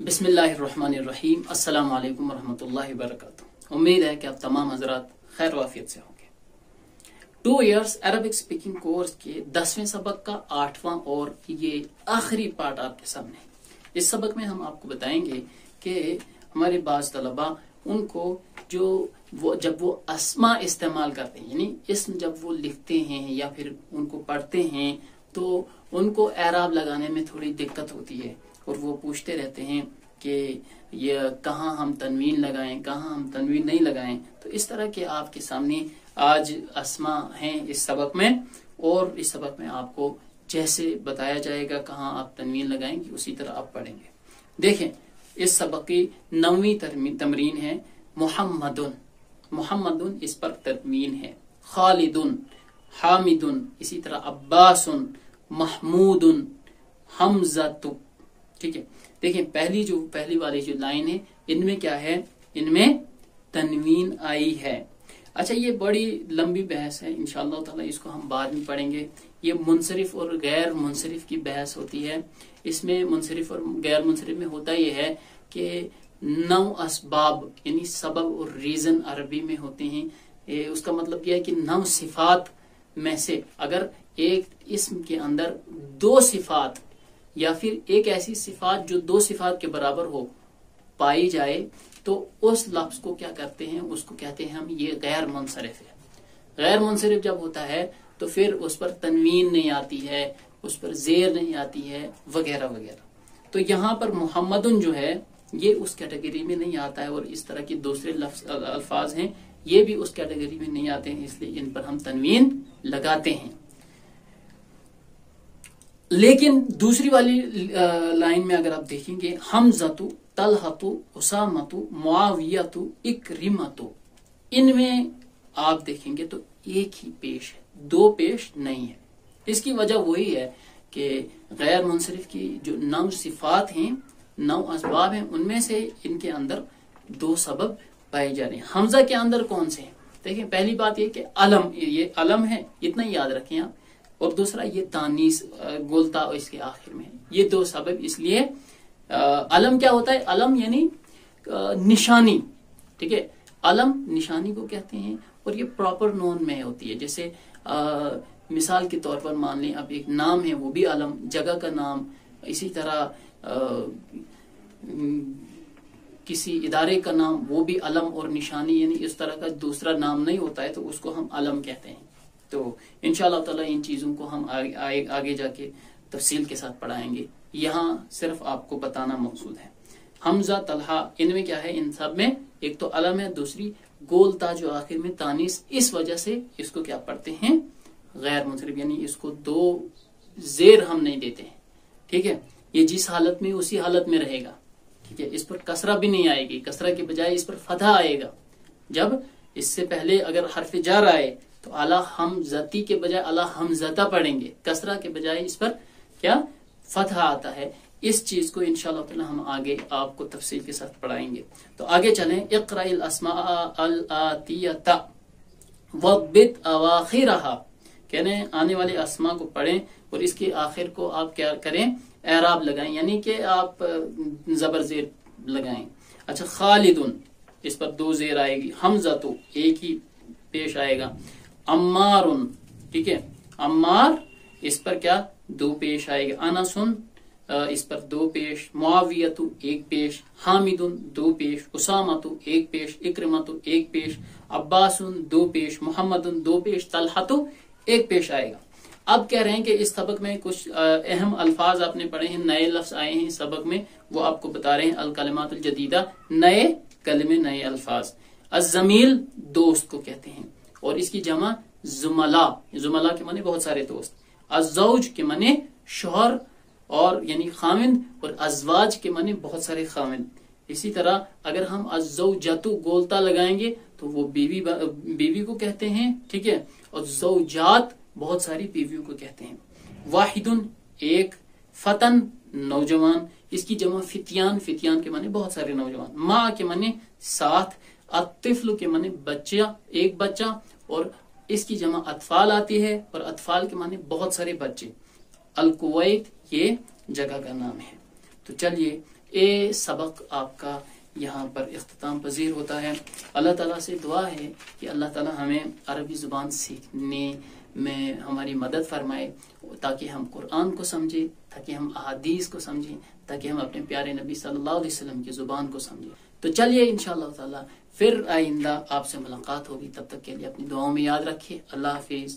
बिस्मिल्लाहिर्रहमानिर्रहीम। अस्सलाम वालेकुम रहमतुल्लाहि व बरकातुहू। उम्मीद है कि आप तमाम हजरात खैर वाफियत से होंगे। 2 इयर्स अरबिक स्पीकिंग कोर्स के 10वें सबक का 8वां और ये आखिरी पार्ट आपके सामने। इस सबक में हम आपको बताएंगे कि हमारे बाज तलबा उनको जब वो अस्मा इस्तेमाल करते हैं, यानी इसम जब वो लिखते हैं या फिर उनको पढ़ते हैं तो उनको एराब लगाने में थोड़ी दिक्कत होती है और वो पूछते रहते हैं कि ये कहाँ हम तनवीन लगाएं, कहाँ हम तनवीन नहीं लगाएं। तो इस तरह के आपके सामने आज अस्मा हैं इस सबक में, और इस सबक में आपको जैसे बताया जाएगा कहाँ आप तनवीन लगाएंगे उसी तरह आप पढ़ेंगे। देखें, इस सबक की 9वीं तमरीन है मुहम्मदुन। मुहम्मदुन इस पर तनवीन है। खालिदुन, हामिदुन, इसी तरह अब्बासुन, महमूदुन, हमजतु। ठीक है, देखिए पहली वाली जो लाइन है इनमें क्या है, इनमें तनवीन आई है। अच्छा, ये बड़ी लंबी बहस है, इंशाअल्लाह ताला इसको हम बाद में पढ़ेंगे। ये मुनसरिफ और गैर मुनसरिफ की बहस होती है। इसमें मुनसरिफ और गैर मुनसरिफ में होता यह है कि 9 असबाब यानी सबब और रीजन अरबी में होते हैं। उसका मतलब यह है कि 9 सिफात में से अगर एक इस्म के अंदर 2 सिफात या फिर एक ऐसी सिफात जो 2 सिफात के बराबर हो पाई जाए तो उस लफ्ज को क्या करते हैं, उसको कहते हैं हम ये गैर मुनसरिफ है। गैर मुनसरिफ जब होता है तो फिर उस पर तनवीन नहीं आती है, उस पर जेर नहीं आती है, वगैरह वगैरह। तो यहाँ पर मुहम्मदुन जो है ये उस कैटेगरी में नहीं आता है, और इस तरह के दूसरे अल्फाज हैं ये भी उस कैटेगरी में नहीं आते हैं, इसलिए इन पर हम तनवीन लगाते हैं। लेकिन दूसरी वाली लाइन में अगर आप देखेंगे, हमज़तु, तलहतु, उसामतु, मुआवियतु, इक्रिमतु, इनमें आप देखेंगे तो एक ही पेश है, 2 पेश नहीं है। इसकी वजह वही है कि गैर मुनसरिफ की जो 9 सिफात हैं, 9 असबाब हैं, उनमें से इनके अंदर 2 सबब पाए जा रहे हैं। हमजा के अंदर कौन से हैं? देखिए, पहली बात ये कि अलम, ये अलम है, इतना ही याद रखें आप। और दूसरा ये तानीस गोलता इसके आखिर में, ये 2 सबब। इसलिए अलम क्या होता है? अलम यानी निशानी। ठीक है, अलम निशानी को कहते हैं और ये प्रॉपर नोन में होती है। जैसे मिसाल के तौर पर मान लें अब एक नाम है, वो भी अलम, जगह का नाम। इसी तरह किसी इदारे का नाम, वो भी अलम और निशानी, यानी इस तरह का दूसरा नाम नहीं होता है तो उसको हम अलम कहते हैं। तो इंशाअल्लाह ताला इन चीजों को हम आगे जाके तफसील के साथ पढ़ाएंगे। यहाँ सिर्फ आपको बताना मकसूद है। हमजा, तलहा, इनमें क्या है, इन सब में एक तो अलम है, दूसरी गोलता जो आखिर में तानीस, इस वजह से इसको क्या पढ़ते हैं, गैर मुनसरिफ, यानी इसको 2 जेर हम नहीं देते हैं। ठीक है, ये जिस हालत में उसी हालत में रहेगा। ठीक है, इस पर कसरा भी नहीं आएगी, कसरा के बजाय इस पर फतहा आएगा। जब इससे पहले अगर हर्फ जार आए तो अला हमजती के बजाय अला हमजता पढ़ेंगे, कसरा के बजाय इस पर क्या फतहा आता है। इस चीज को इंशाअल्लाह ताला हम आगे आपको तफसील के साथ पढ़ाएंगे। तो आगे चलें। इक़राइल अस्मा अल आतियता वबित अवाखिरहा, कहने आने वाले अस्मा को पढ़ें और इसके आखिर को आप क्या करें, एराब लगाएं, यानी कि आप जबर जेर लगाएं। अच्छा, खालिदुन, इस पर 2 जेर आएगी। हमज़तु, एक ही पेश आएगा। अम्मारुन, ठीक है, अम्मार, इस पर क्या 2 पेश आएगा। अनसुन, इस पर 2 पेश। मुआवियतु, 1 पेश। हामिदुन, 2 पेश। उसामतु, 1 पेश। इक्रिमतु, 1 पेश। अब्बासुन, 2 पेश। मुहम्मदुन, 2 पेश। तलहतु, 1 पेश आएगा। अब कह रहे हैं कि इस सबक में कुछ अहम अल्फाज आपने पढ़े हैं, नए लफ्ज आए हैं इस सबक में, वो आपको बता रहे हैं। अल कलिमातुल जदीदा, नए कलमे, नए अल्फाज। अज़मील, दोस्त को कहते हैं, और इसकी जमा जुमला। जुमला के माने बहुत सारे दोस्त। अज़ौज के माने शोहर और यानी खामिंद, और अज़वाज के माने बहुत सारे खामिंद। इसी तरह अगर हम अज़ौजतु गोलता लगाएंगे तो वो बीवी को कहते हैं। ठीक है, और ज़ौजात बहुत सारी बीवियों को कहते हैं। वाहिदुन, 1। फतन, नौजवान, इसकी जमा फितियान। फितियान के माने बहुत सारे नौजवान। माँ के माने साथ। अतिफल के माने बच्चा, 1 बच्चा, और इसकी जमा अतफाल आती है, और अतफाल के माने बहुत सारे बच्चे। अल कुवैत, ये जगह का नाम है। तो चलिए ये सबक आपका यहाँ पर इख्तिताम पजीर होता है। अल्लाह ताला से दुआ है कि अल्लाह ताला हमें अरबी जुबान सीखने में हमारी मदद फरमाए, ताकि हम कुरान को समझें, ताकि हम अहादीस को समझें, ताकि हम अपने प्यारे नबी सल्लल्लाहु अलैहि वसल्लम की जुबान को समझें। तो चलिए इंशाअल्लाह ताला फिर आइंदा आपसे मुलाकात होगी। तब तक के लिए अपनी दुआओं में याद रखिए। अल्लाह हाफिज।